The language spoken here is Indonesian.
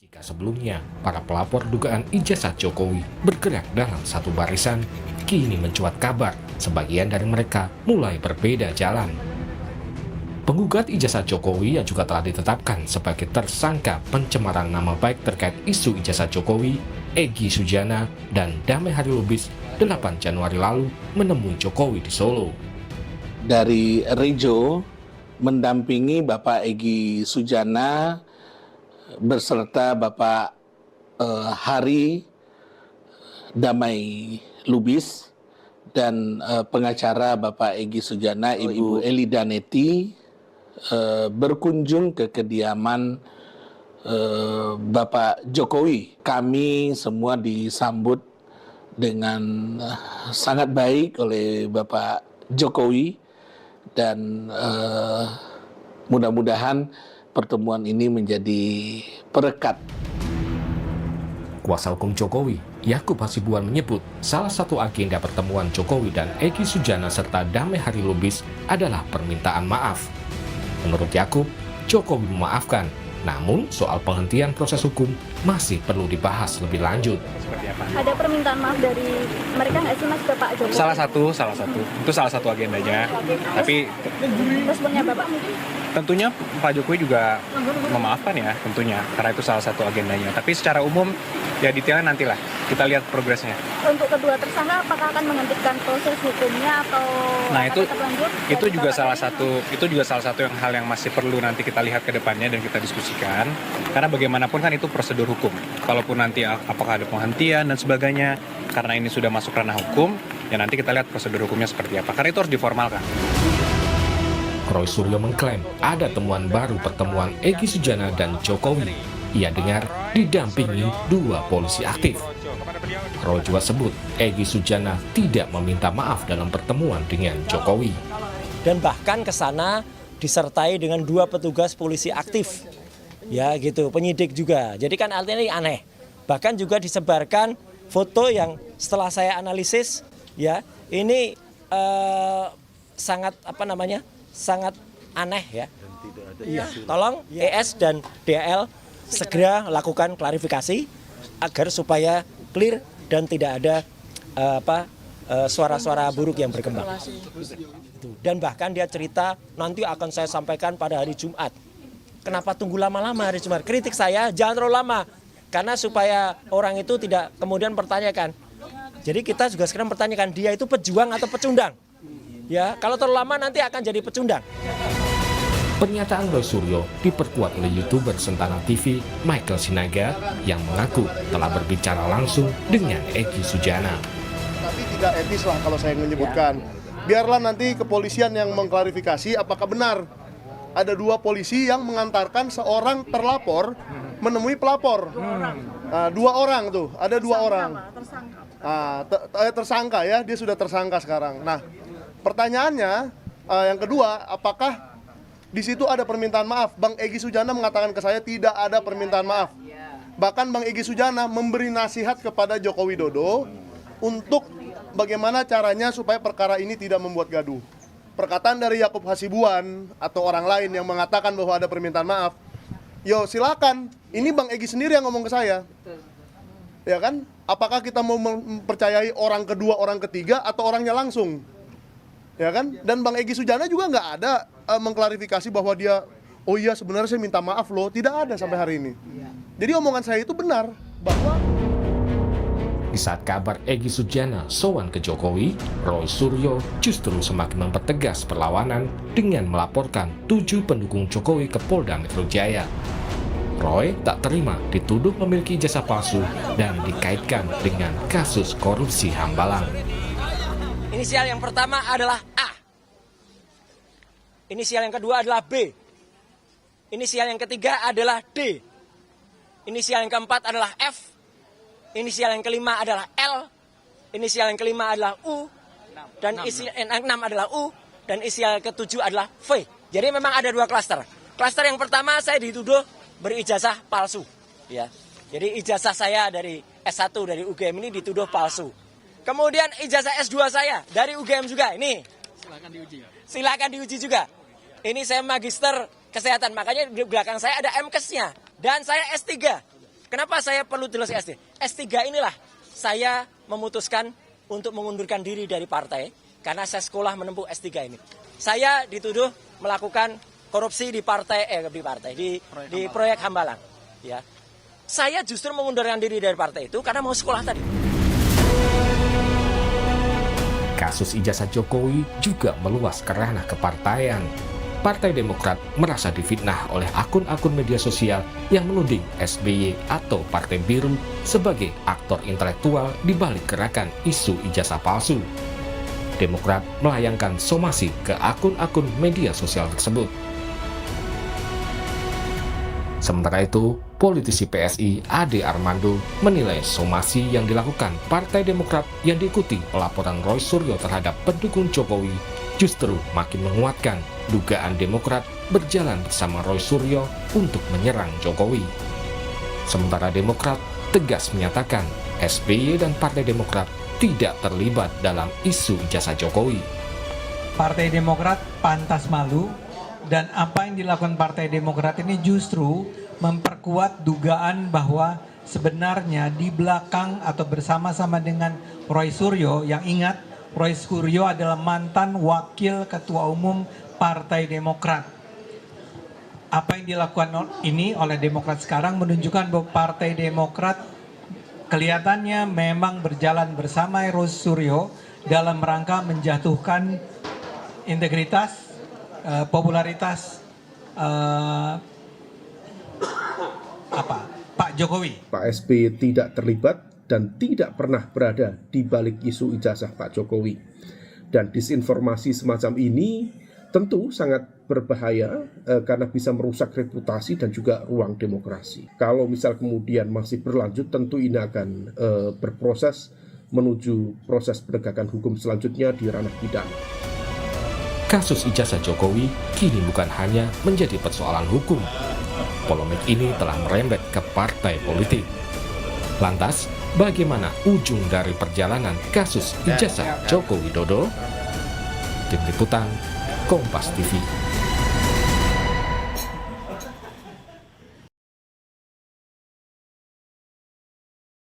Jika sebelumnya, para pelapor dugaan ijazah Jokowi bergerak dalam satu barisan, kini mencuat kabar sebagian dari mereka mulai berbeda jalan. Penggugat ijazah Jokowi yang juga telah ditetapkan sebagai tersangka pencemaran nama baik terkait isu ijazah Jokowi, Egy Sujana dan Damai Hari Lubis 8 Januari lalu menemui Jokowi di Solo. Dari Rejo mendampingi Bapak Egy Sujana beserta Bapak Hari Damai Lubis dan pengacara Bapak Egy Sujana, Ibu Elida Neti, berkunjung ke kediaman Bapak Jokowi. Kami semua disambut dengan sangat baik oleh Bapak Jokowi dan mudah-mudahan pertemuan ini menjadi perekat. Kuasa hukum Jokowi, Yakub Hasibuan menyebut salah satu agenda pertemuan Jokowi dan Egy Sujana serta Damai Hari Lubis adalah permintaan maaf. Menurut Yakub, Jokowi memaafkan, namun soal penghentian proses hukum masih perlu dibahas lebih lanjut. Ada permintaan maaf dari mereka nggak sih Mas ke Pak Jokowi? Salah satu. Itu salah satu agendanya. Tapi responnya Bapak mungkin? tentunya Pak Jokowi juga memaafkan ya, tentunya. Karena itu salah satu agendanya. Tapi secara umum, ya detailnya nantilah. Kita lihat progresnya. Untuk kedua tersangka, apakah akan menghentikan proses hukumnya atau Nah akan tetap lanjut? itu juga salah satu hal yang masih perlu nanti kita lihat ke depannya dan kita diskusikan. Karena bagaimanapun kan itu prosedur hukum. Kalaupun nanti apakah ada penghentian dan sebagainya, karena ini sudah masuk ranah hukum, ya nanti kita lihat prosedur hukumnya seperti apa. Karena itu harus diformalkan. Roy Suryo mengklaim ada temuan baru pertemuan Egy Sujana dan Jokowi. Ia dengar didampingi 2 polisi aktif. Roy juga sebut Egy Sujana tidak meminta maaf dalam pertemuan dengan Jokowi. Dan bahkan ke sana disertai dengan 2 petugas polisi aktif. Ya gitu, penyidik juga. Jadi kan artinya ini aneh. Bahkan juga disebarkan foto yang setelah saya analisis, ya ini sangat sangat aneh ya. Iya. Tolong ES dan DL segera lakukan klarifikasi agar supaya clear dan tidak ada suara-suara buruk yang berkembang. Dan bahkan dia cerita nanti akan saya sampaikan pada hari Jumat. Kenapa tunggu lama-lama hari Jumat? Kritik saya jangan terlalu lama karena supaya orang itu tidak kemudian pertanyakan. Jadi kita juga sekarang pertanyakan dia itu pejuang atau pecundang. Ya, kalau terlalu lama nanti akan jadi pecundang. Pernyataan Roy Suryo diperkuat oleh YouTuber Sentana TV Michael Sinaga yang mengaku telah berbicara langsung dengan Egy Sujana. Tapi tidak etis lah kalau saya menyebutkan. Biarlah nanti kepolisian yang mengklarifikasi apakah benar ada 2 polisi yang mengantarkan seorang terlapor menemui pelapor. Nah, 2 orang tuh, ada 2 orang. Tersangka ya, dia sudah tersangka sekarang. Nah, pertanyaannya yang kedua, apakah di situ ada permintaan maaf? Bang Egy Sujana mengatakan ke saya tidak ada permintaan maaf. Bahkan Bang Egy Sujana memberi nasihat kepada Joko Widodo untuk bagaimana caranya supaya perkara ini tidak membuat gaduh. Perkataan dari Yakub Hasibuan atau orang lain yang mengatakan bahwa ada permintaan maaf, yo silakan. Ini Bang Egy sendiri yang ngomong ke saya. Ya kan? Apakah kita mau mempercayai orang kedua, orang ketiga atau orangnya langsung? Ya kan? Dan Bang Egy Sujana juga nggak ada mengklarifikasi bahwa dia, oh iya sebenarnya saya minta maaf loh, tidak ada sampai hari ini. Jadi omongan saya itu benar bahwa Di saat kabar Egy Sujana sowan ke Jokowi, Roy Suryo justru semakin mempertegas perlawanan dengan melaporkan 7 pendukung Jokowi ke Polda Metro Jaya. Roy tak terima dituduh memiliki ijazah palsu dan dikaitkan dengan kasus korupsi Hambalang. Inisial yang pertama adalah A. Inisial yang kedua adalah B. Inisial yang ketiga adalah D. Inisial yang keempat adalah F. Inisial yang kelima adalah L. Inisial yang kelima adalah U. Dan inisial yang 6 adalah U. Dan inisial yang ketujuh adalah V. Jadi memang ada 2 klaster. Klaster yang pertama saya dituduh berijazah palsu. Ya. Jadi ijazah saya dari S1 dari UGM ini dituduh palsu. Kemudian ijazah S2 saya dari UGM juga. Ini. Silakan diuji ya. Silakan diuji juga. Ini saya magister kesehatan. Makanya di belakang saya ada MKes-nya. Dan saya S3. Kenapa saya perlu tulis S3? S3 inilah saya memutuskan untuk mengundurkan diri dari partai karena saya sekolah menempuh S3 ini. Saya dituduh melakukan korupsi di proyek Hambalang. Ya. Saya justru mengundurkan diri dari partai itu karena mau sekolah tadi. Kasus ijazah Jokowi juga meluas ke ranah kepartaian. Partai Demokrat merasa difitnah oleh akun-akun media sosial yang menuding SBY atau Partai Biru sebagai aktor intelektual di balik gerakan isu ijazah palsu. Demokrat melayangkan somasi ke akun-akun media sosial tersebut. Sementara itu, politisi PSI Ade Armando menilai somasi yang dilakukan Partai Demokrat yang diikuti pelaporan Roy Suryo terhadap pendukung Jokowi justru makin menguatkan dugaan Demokrat berjalan bersama Roy Suryo untuk menyerang Jokowi. Sementara Demokrat tegas menyatakan SBY dan Partai Demokrat tidak terlibat dalam isu ijazah Jokowi. Partai Demokrat pantas malu, dan apa yang dilakukan Partai Demokrat ini justru memperkuat dugaan bahwa sebenarnya di belakang atau bersama-sama dengan Roy Suryo, yang ingat Roy Suryo adalah mantan wakil ketua umum Partai Demokrat. Apa yang dilakukan ini oleh Demokrat sekarang menunjukkan bahwa Partai Demokrat kelihatannya memang berjalan bersama Roy Suryo dalam rangka menjatuhkan integritas, popularitas Pak Jokowi. Pak SBY tidak terlibat dan tidak pernah berada di balik isu ijazah Pak Jokowi. Dan disinformasi semacam ini tentu sangat berbahaya karena bisa merusak reputasi dan juga ruang demokrasi. Kalau misal kemudian masih berlanjut, tentu ini akan berproses menuju proses penegakan hukum selanjutnya di ranah pidana. Kasus ijazah Jokowi kini bukan hanya menjadi persoalan hukum. Polemik ini telah merembet ke partai politik. Lantas, bagaimana ujung dari perjalanan kasus ijazah Joko Widodo? Tim Liputan, Kompas TV.